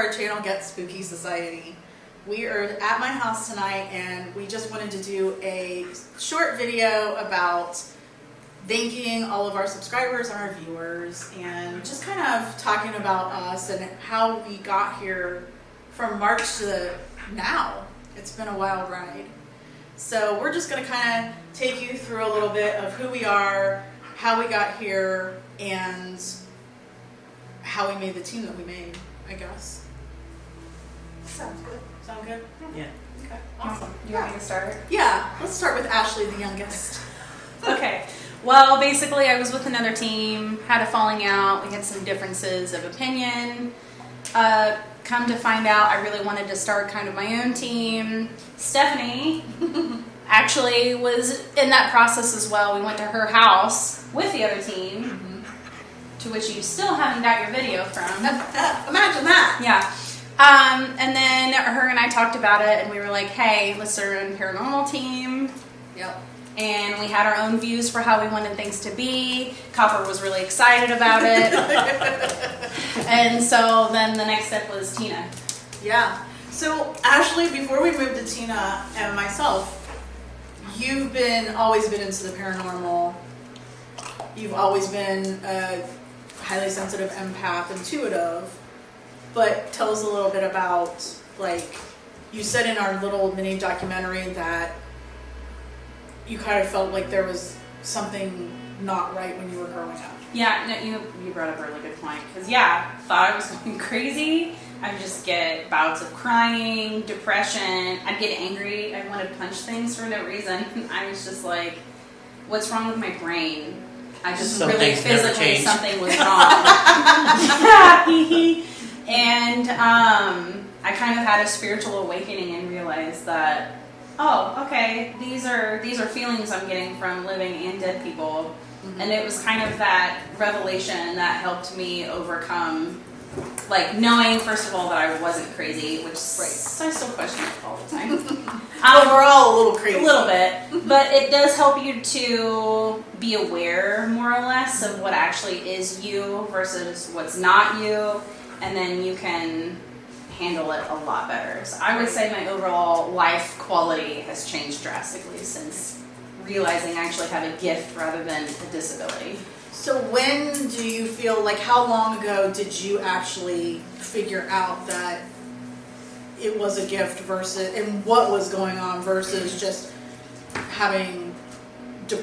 our channel, Get Spooky Society. We are at my house tonight and we just wanted to do a short video about thanking all of our subscribers and our viewers and just kind of talking about us and how we got here from March to now. It's been a wild ride. So we're just going to kind of take you through a little bit of who we are, how we got here, and how we made the team that we made, I guess. Sounds good. Sound good? Yeah. Okay, awesome. You want me to start? Yeah, let's start with Ashley, the youngest. Okay. Well, basically, I was with another team, had a falling out. We had some differences of opinion. Come to find out, I really wanted to start kind of my own team. Stephanie actually was in that process as well. We went to her house with the other team, to which you still haven't got your video from. Imagine that. Yeah. And then her and I talked about it, and we were like, hey, let's start a paranormal team. Yep. And we had our own views for how we wanted things to be. Copper was really excited about it. And so then the next step was Tina. Yeah. So Ashley, before we moved to Tina and myself, you've always been into the paranormal. You've always been a highly sensitive empath, intuitive. But tell us a little bit about, like, you said in our little mini documentary that you kind of felt like there was something not right when you were growing up. Yeah, no, you brought up a really good point. Because, yeah, thought I was going crazy. I would just get bouts of crying, depression. I'd get angry. I wanted to punch things for no reason. I was just like, what's wrong with my brain? I just Some really things never physically change. something was wrong. And I kind of had a spiritual awakening and realized that, oh, okay, these are feelings I'm getting from living and dead people. Mm-hmm. And it was kind of that revelation that helped me overcome, like, knowing, first of all, that I wasn't crazy, which I still question it all the time. We're all a little crazy. A little bit. But it does help you to be aware, more or less, of what actually is you versus what's not you. And then you can handle it a lot better. So I would say my overall life quality has changed drastically since realizing I actually have a gift rather than a disability. So when do you feel, like, how long ago did you actually figure out that it was a gift versus, and what was going on versus just having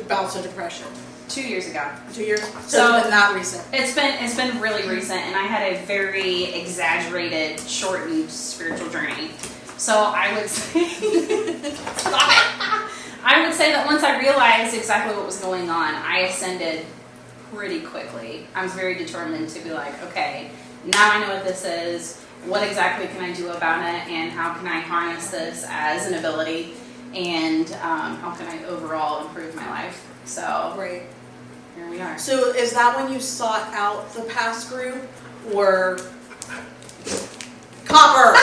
bouts of depression? 2 years ago. 2 years? So it's been that recent. It's been really recent, and I had a very exaggerated, shortened spiritual journey. So I would say, I would say that once I realized exactly what was going on, I ascended pretty quickly. I was very determined to be like, okay, now I know what this is. What exactly can I do about it, and how can I harness this as an ability, and how can I overall improve my life? So Right. here we are. So is that when you sought out the past group, or Copper?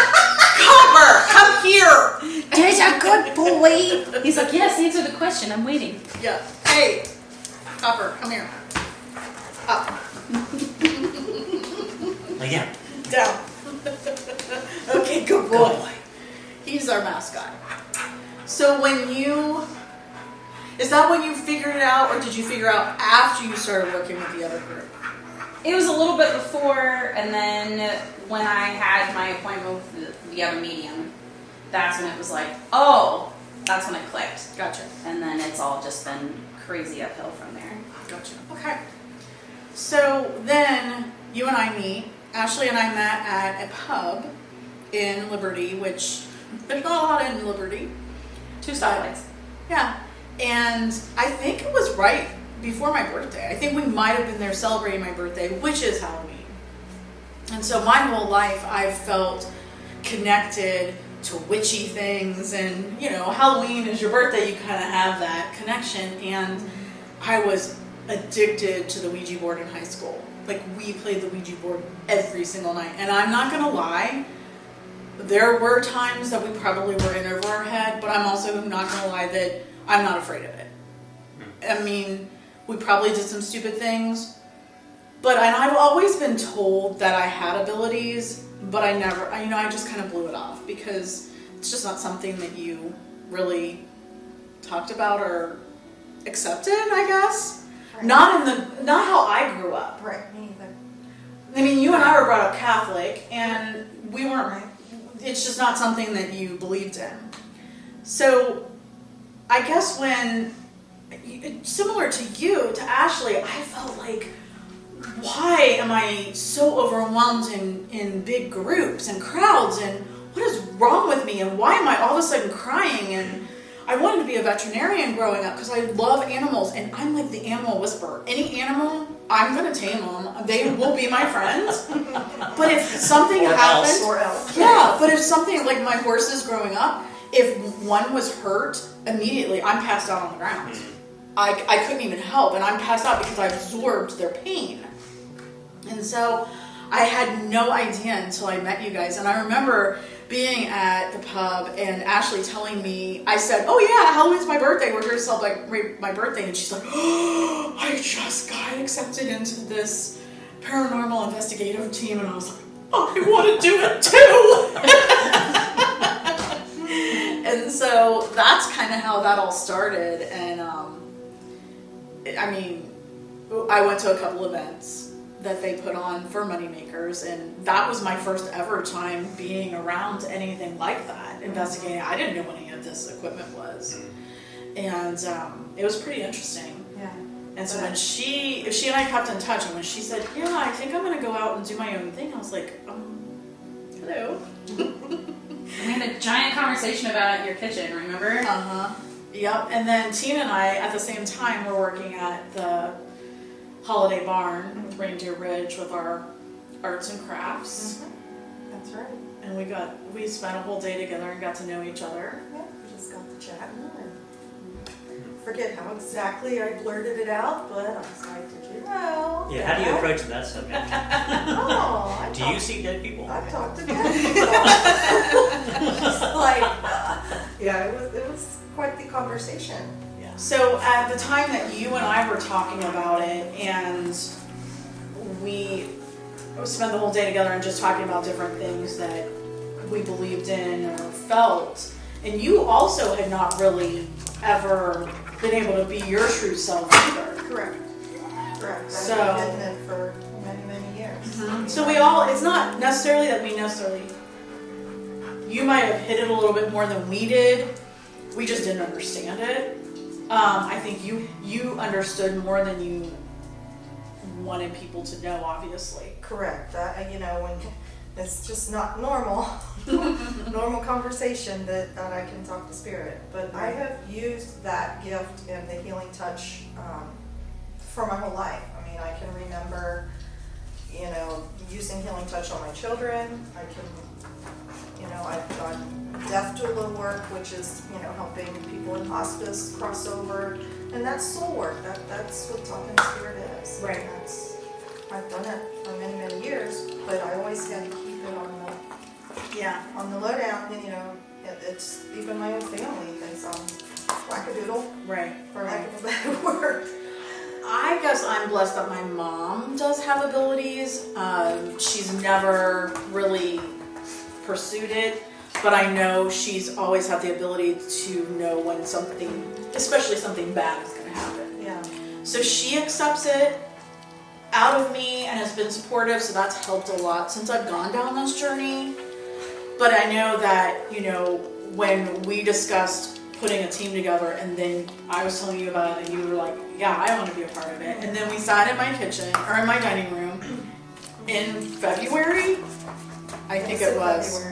Copper, come here! There's a good boy. He's like, yes, answer the question. I'm waiting. Yeah. Hey, Copper, come here. Up. Like, yeah. Down. Okay, good boy. He's our mascot. So is that when you figured it out, or did you figure out after you started working with the other group? It was a little bit before, and then when I had my appointment with the other medium, that's when it was like, oh, that's when it clicked. Gotcha. And then it's all just been crazy uphill from there. Gotcha. Okay. So then you and I meet. Ashley and I met at a pub in Liberty, which there's not a lot in Liberty. 2 stoplights. Yeah. And I think it was right before my birthday. I think we might have been there celebrating my birthday, which is Halloween. And so my whole life I've felt connected to witchy things, and, you know, Halloween is your birthday, you kind of have that connection. And I was addicted to the Ouija board in high school. Like, we played the Ouija board every single night. And I'm not going to lie, there were times that we probably were in over our head, but I'm also not going to lie that I'm not afraid of it. I mean, we probably did some stupid things, but and I've always been told that I had abilities, but I never, I just kind of blew it off because it's just not something that you really talked about or accepted, I guess. Right. Not how I grew up. Right, me either. I mean, you and I were brought up Catholic, and we weren't. Right. It's just not something that you believed in. So, I guess when, similar to you, to Ashley, I felt like, why am I so overwhelmed in big groups and crowds, and what is wrong with me, and why am I all of a sudden crying? And I wanted to be a veterinarian growing up because I love animals, and I'm like the animal whisperer. Any animal, I'm gonna tame them. They will be my friends. But if something happens, Or else. yeah. But if something like my horses growing up, if one was hurt, immediately I'm passed out on the ground. I couldn't even help, and I'm passed out because I absorbed their pain. And so I had no idea until I met you guys. And I remember being at the pub and Ashley telling me, I said, oh yeah, Halloween's my birthday. We're here to celebrate my birthday. And she's like, oh, I just got accepted into this paranormal investigative team. And I was like, oh, I want to do it too. And so that's kind of how that all started. And I mean, I went to a couple events that they put on for moneymakers, and that was my first ever time being around anything like that, investigating. I didn't know what any of this equipment was, and it was pretty interesting. Yeah. And so when she and I kept in touch, and when she said, yeah, I think I'm gonna go out and do my own thing, I was like, hello. We had a giant conversation about your kitchen, remember? Uh-huh. Yep. And then Tina and I, at the same time, were working at the Holiday Barn with Reindeer Ridge with our arts and crafts. That's right. And we spent a whole day together and got to know each other. Yeah, we just got to chat and forget how exactly I blurted it out, but I was like, did you know? Yeah, how do you approach that subject? Oh, Do you see dead people? I've talked to dead people. Just like, yeah, it was quite the conversation. Yeah. So at the time that you and I were talking about it, and we spent the whole day together and just talking about different things that we believed in or felt, and you also had not really ever been able to be your true self either. Correct. So- I've been hidden it for many, many years. So it's not necessarily that you might have hid it a little bit more than we did. We just didn't understand it. I think you understood more than you wanted people to know, obviously. Correct. When it's just not normal, normal conversation that I can talk to spirit. But I have used that gift and the healing touch for my whole life. I mean, I can remember, using healing touch on my children. I can, I've done death doula work, which is, helping people in hospice cross over. And that's soul work. That's what talking to spirit is. Right. I've done it for many, many years, but I always had to keep it on the lowdown. It's even my own family thinks I'm wackadoodle, Right. for lack of a better word. I guess I'm blessed that my mom does have abilities. She's never really pursued it, but I know she's always had the ability to know when something, especially something bad, is going to happen. Yeah. So she accepts it out of me and has been supportive, so that's helped a lot since I've gone down this journey. But I know that, when we discussed putting a team together, and then I was telling you about it, and you were like, yeah, I want to be a part of it. And then we sat in my kitchen, or in my dining room, in February, I think it was.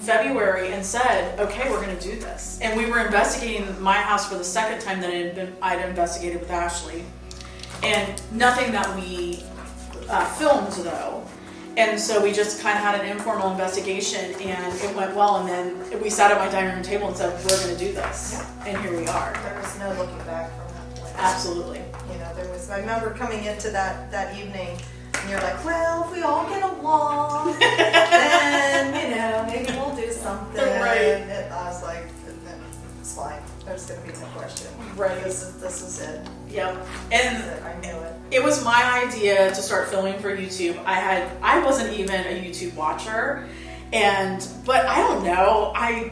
February, and said, okay, we're going to do this. And we were investigating my house for the second time that I'd investigated with Ashley. And nothing that we filmed, though. And so we just kind of had an informal investigation, and it went well. And then we sat at my dining room table and said, we're going to do this. And here we are. There was no looking back from that point. Absolutely. I remember coming into that evening, and you're like, well, if we all get along, then, maybe we'll do something. Right. And I was like, it's fine. There's going to be no question. Right. This is it. Yep. This And is it. I knew it. it was my idea to start filming for YouTube. I wasn't even a YouTube watcher, But I don't know. I'm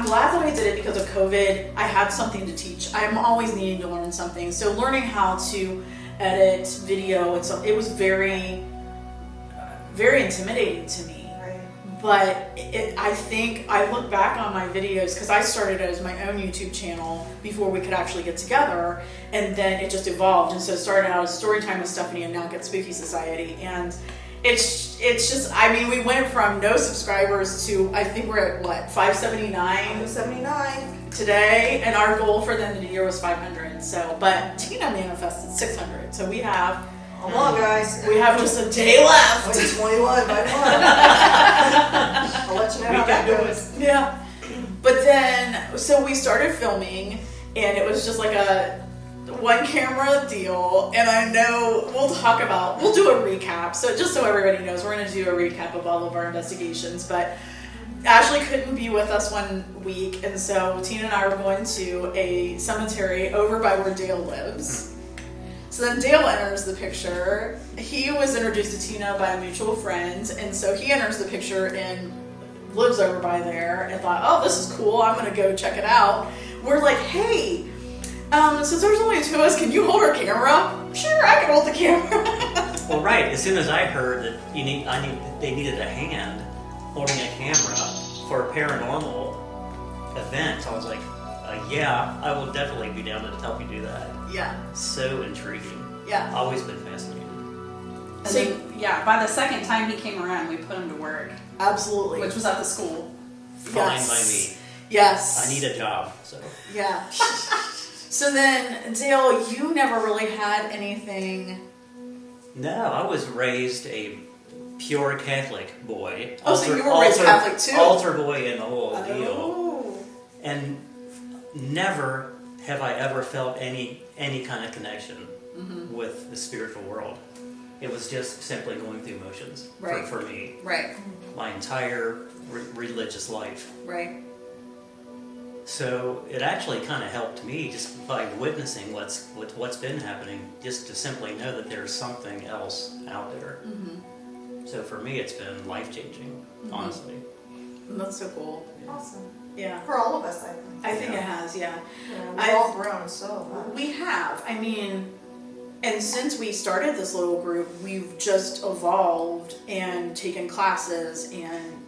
glad that I did it because of COVID. I had something to teach. I'm always needing to learn something. So learning how to edit video, it was very, very intimidating to me. Right. But I think I look back on my videos because I started as my own YouTube channel before we could actually get together, and then it just evolved. And so it started out as Storytime with Stephanie, and now Get Spooky Society. And it's just, I mean, we went from no subscribers to, I think we're at what, 579 79. today, and our goal for the end of the year was 500. So, but Tina manifested 600. So we have Come on, guys. just a day left. Wait, 21, by one. I'll let you know how that goes. Yeah. But then, so we started filming, and it was just like a one camera deal. And I know we'll do a recap. So just so everybody knows, we're going to do a recap of all of our investigations. But Ashley couldn't be with us one week, and so Tina and I were going to a cemetery over by where Dale lives. So then Dale enters the picture. He was introduced to Tina by a mutual friend, and so he enters the picture and lives over by there, and thought, oh, this is cool, I'm gonna go check it out. We're like, hey, since there's only two of us, can you hold our camera? Sure, I can hold the camera. Well, right. As soon as I heard that they needed a hand holding a camera for a paranormal event, I was like, yeah, I will definitely be down to help you do that. Yeah, So intriguing. yeah. Always been fascinated. And So- then, yeah, by the second time he came around, we put him to work, Absolutely. which was at the school. Fine by me. Yes. I need a job, so. Yeah. So then, Dale, you never really had anything. No, I was raised a pure Catholic boy. Oh, so you were raised Catholic too? Altar boy and the whole deal. Oh. And never have I ever felt any kind of connection with the spiritual world. It was just simply going through motions Right. for me. Right. My entire religious life. Right. So it actually kind of helped me just by witnessing what's been happening, just to simply know that there's something else out there. So for me, it's been life-changing, honestly. That's so cool. Awesome. Yeah. For all of us, I think. I think it has, yeah. We've all grown so much. We have. I mean, and since we started this little group, we've just evolved and taken classes and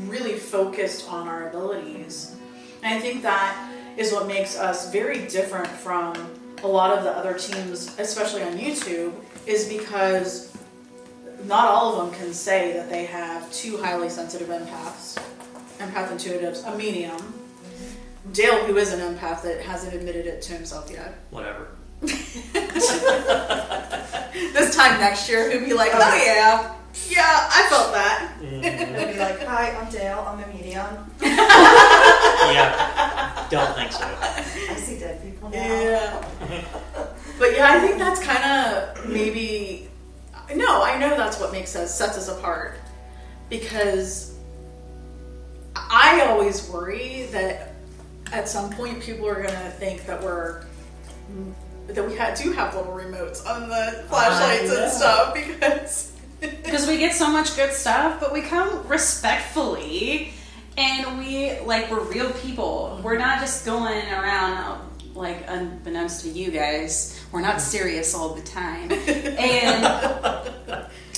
really focused on our abilities. And I think that is what makes us very different from a lot of the other teams, especially on YouTube, is because not all of them can say that they have two highly sensitive empath intuitives, a medium. Dale, who is an empath that hasn't admitted it to himself yet. Whatever. This time next year, he'll be like, oh yeah, I felt that. They'll be like, hi, I'm Dale, I'm a medium. Yeah, don't think so. I see dead people now. Yeah. But yeah, I think that's kind of maybe, no, I know that's what sets us apart, because I always worry that at some point people are going to think that we do have little remotes on the flashlights and stuff, Because we get so much good stuff, but we come respectfully, and we're real people. We're not just going around, like, unbeknownst to you guys, we're not serious all the time. And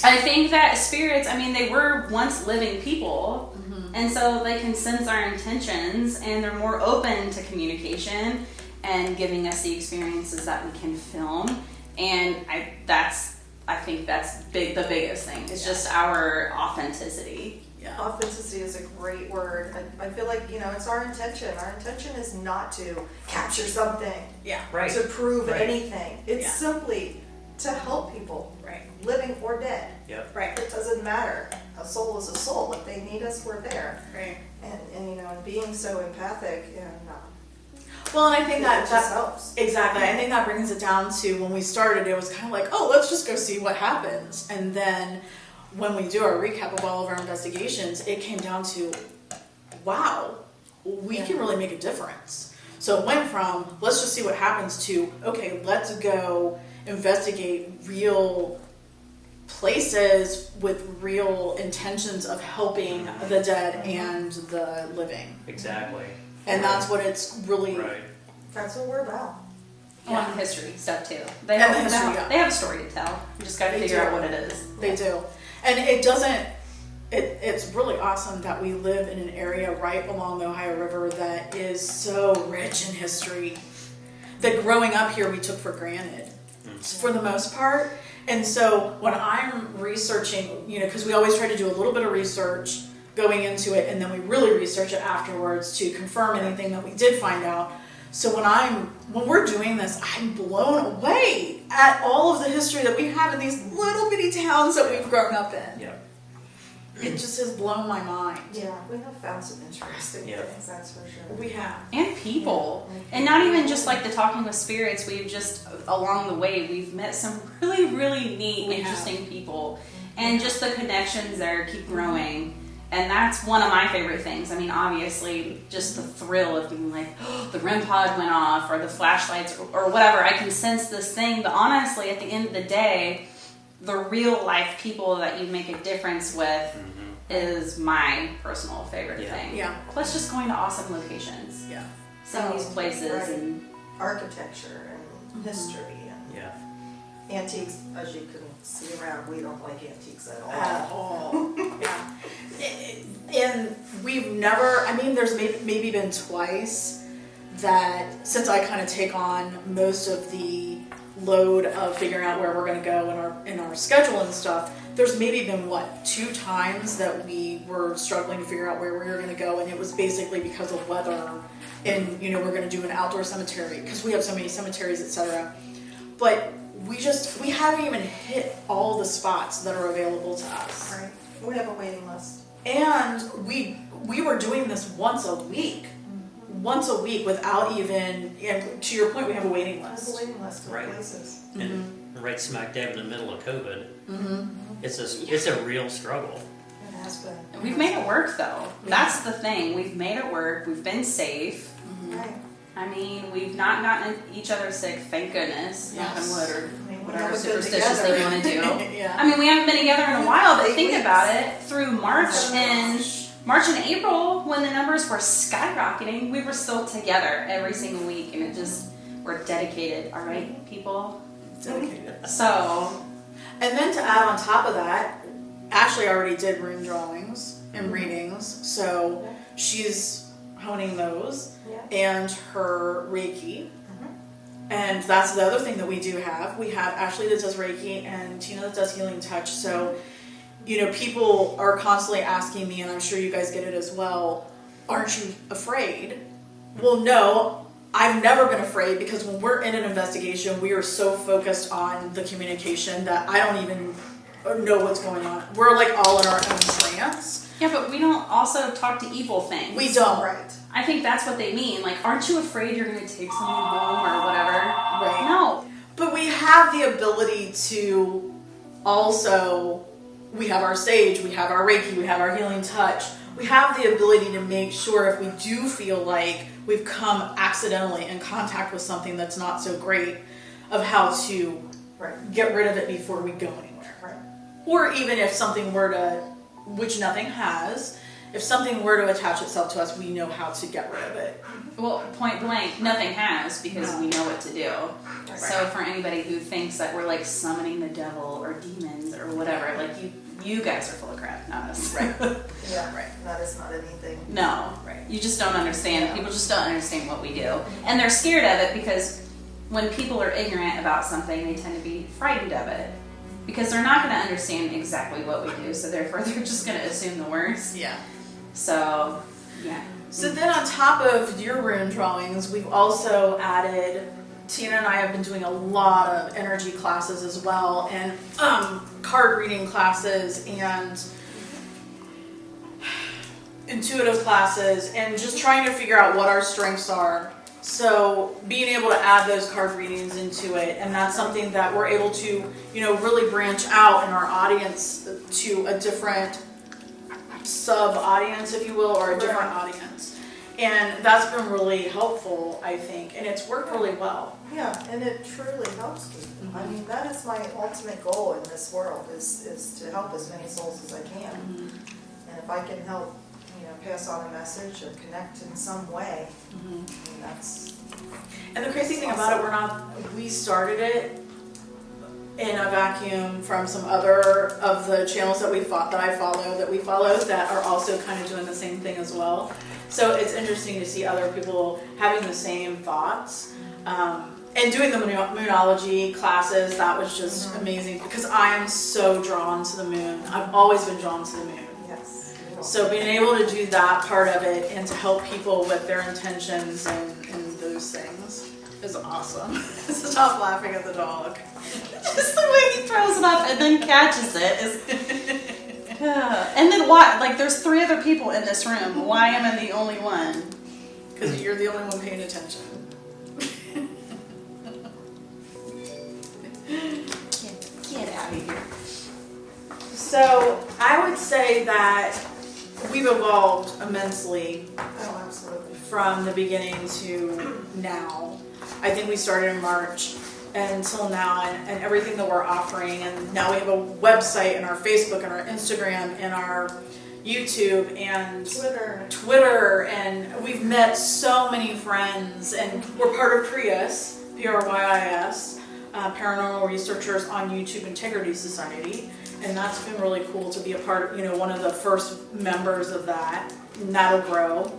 I think that spirits, I mean, they were once living people, and so they can sense our intentions, and they're more open to communication and giving us the experiences that we can film. And I think that's the biggest thing. It's just our authenticity. Yeah. Authenticity is a great word. I feel like, it's our intention. Our intention is not to capture something, Yeah. Right. to prove Right. anything. It's Yeah. simply to help people, Right. living or dead. Yep. Right. It doesn't matter. A soul is a soul. If they need us, we're there. Right. And being so empathic, Well, and I think it that just helps. exactly. I think that brings it down to when we started, it was kind of like, oh, let's just go see what happens. And then when we do our recap of all of our investigations, it came down to, wow, we can really make a difference. So it went from, let's just see what happens, to, okay, let's go investigate real places with real intentions of helping the dead and the living. Exactly. And that's what it's really, Right. That's what we're about. On the history stuff too. They And have, the history, yeah. they have a story to tell. You just got to They figure do. out what it is. they do. And it doesn't, it's really awesome that we live in an area right along the Ohio River that is so rich in history that growing up here we took for granted for the most part. And so when I'm researching, because we always try to do a little bit of research going into it, and then we really research it afterwards to confirm anything that we did find out. So when we're doing this, I'm blown away at all of the history that we have in these little bitty towns that we've grown up in. Yeah. It just has blown my mind. Yeah, we have found some interesting Yeah. things, that's for sure. We have. And people. And not even just like the talking with spirits, we've just, along the way, we've met some really, really neat, We have. interesting people. And just the connections there keep growing. And that's one of my favorite things. I mean, obviously, just the thrill of being like, oh, the REM pod went off, or the flashlights, or whatever. I can sense this thing. But honestly, at the end of the day, the real life people that you make a difference with is my personal favorite Yeah. thing. Yeah. Plus, just going to awesome locations. Yeah. Some of these places Right. and Architecture and history and Yeah. antiques, as you can see around, we don't like antiques at all. At all. Yeah. And we've never, there's maybe been twice that since I kind of take on most of the load of figuring out where we're going to go in our schedule and stuff, there's maybe been 2 times that we were struggling to figure out where we were going to go, and it was basically because of weather. And we're going to do an outdoor cemetery because we have so many cemeteries, etc. But we haven't even hit all the spots that are available to us. Right. We have a waiting list. And we were doing this once a week without even, and to your point, we have a waiting We have a list. waiting list of Right. places. And right smack dab in the middle of COVID, it's a real struggle. It has been. we've made it work though. That's the thing. We've made it work. We've been safe. Right. I mean, we've not gotten each other sick, thank goodness. Knock on Yes. wood, or I mean, we've whatever never been superstitious together. thing you want to do. Yeah. I mean, we haven't been together in a while, but 8 think weeks. about it. Through March and April, when the numbers were skyrocketing, we were still together every single week, and we're dedicated. All right, people. Dedicated. So, And then to add on top of that, Ashley already did room drawings and readings, so she's honing those, Yeah. and her Reiki. And that's the other thing that we do have. We have Ashley that does Reiki and Tina that does Healing Touch. So, people are constantly asking me, and I'm sure you guys get it as well, aren't you afraid? Well, no, I've never been afraid, because when we're in an investigation, we are so focused on the communication that I don't even know what's going on. We're like all in our own trance. yeah, but we don't also talk to evil things. We don't. Right. I think that's what they mean. Like, aren't you afraid you're going to take something home or whatever? Right. No. But we have the ability to also, we have our sage, we have our Reiki, we have our healing touch. We have the ability to make sure if we do feel like we've come accidentally in contact with something that's not so great, of how to Right. get rid of it before we go anywhere. Right. Or even if something were to, which nothing has, if something were to attach itself to us, we know how to get rid of it. Well, point blank, nothing has, because No. we know what to do. Right. So for anybody who thinks that we're like summoning the devil or demons or whatever, like you guys are full of crap, not us. Right. Yeah. Right. That is not anything. No. Right. You just don't understand. Yeah. People just don't understand what we do. And they're scared of it because when people are ignorant about something, they tend to be frightened of it. Because they're not going to understand exactly what we do, so therefore they're just going to assume the worst. Yeah. So, yeah. So then on top of your rune drawings, we've also added, Tina and I have been doing a lot of energy classes as well, and card reading classes and intuitive classes, and just trying to figure out what our strengths are. So being able to add those card readings into it, and that's something that we're able to, really branch out in our audience to a different sub-audience, if you will, or a different audience. And that's been really helpful, I think, and it's worked really well. Yeah, and it truly helps people. I mean, that is my ultimate goal in this world, is to help as many souls as I can. And if I can help, pass on a message or connect in some way, I mean, that's... And the crazy thing about it, we started it in a vacuum from some other of the channels that we follow that are also kind of doing the same thing as well. So it's interesting to see other people having the same thoughts. And doing the moonology classes, that was just amazing because I am so drawn to the moon. I've always been drawn to the moon. Yes. So being able to do that part of it and to help people with their intentions and those things is awesome. Stop laughing at the dog. Just the way he throws it up and then catches it is. And then why? Like, there's 3 other people in this room. Why am I the only one? Because you're the only one paying attention. Get out of here. So I would say that we've evolved immensely Oh, absolutely. from the beginning to now. I think we started in March until now, and everything that we're offering, and now we have a website and our Facebook and our Instagram and our YouTube and Twitter, and we've met so many friends, and we're part of PRYIS, P-R-Y-I-S, Paranormal Researchers on YouTube Integrity Society, and that's been really cool to be a part of, one of the first members of that, and that'll grow,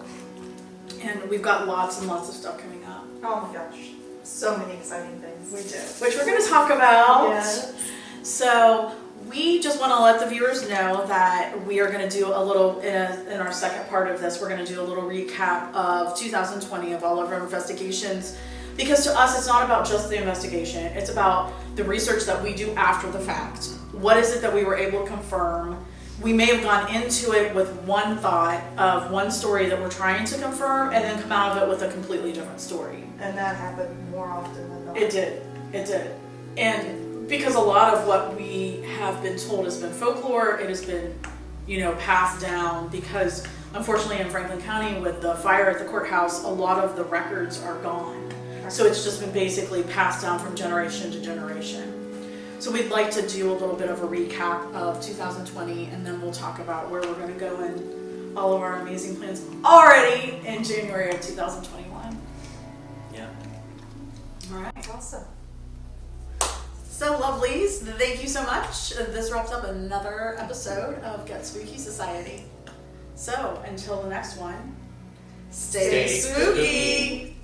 and we've got lots and lots of stuff coming up. Oh my gosh, so many exciting things. We do, which we're going to talk about. Yes. So we just want to let the viewers know that we are going to do a little, in our second part of this, we're going to do a little recap of 2020 of all of our investigations. Because to us, it's not about just the investigation. It's about the research that we do after the fact. What is it that we were able to confirm? We may have gone into it with one thought of one story that we're trying to confirm and then come out of it with a completely different story. And that happened more often than not. It did. And because a lot of what we have been told has been folklore, it has been, passed down because unfortunately in Franklin County with the fire at the courthouse, a lot of the records are gone. So it's just been basically passed down from generation to generation. So we'd like to do a little bit of a recap of 2020 and then we'll talk about where we're going to go in all of our amazing plans already in January of 2021. Yeah. All right. That's awesome. So lovelies, thank you so much. This wraps up another episode of Get Spooky Society. So until the next one, stay Stay spooky.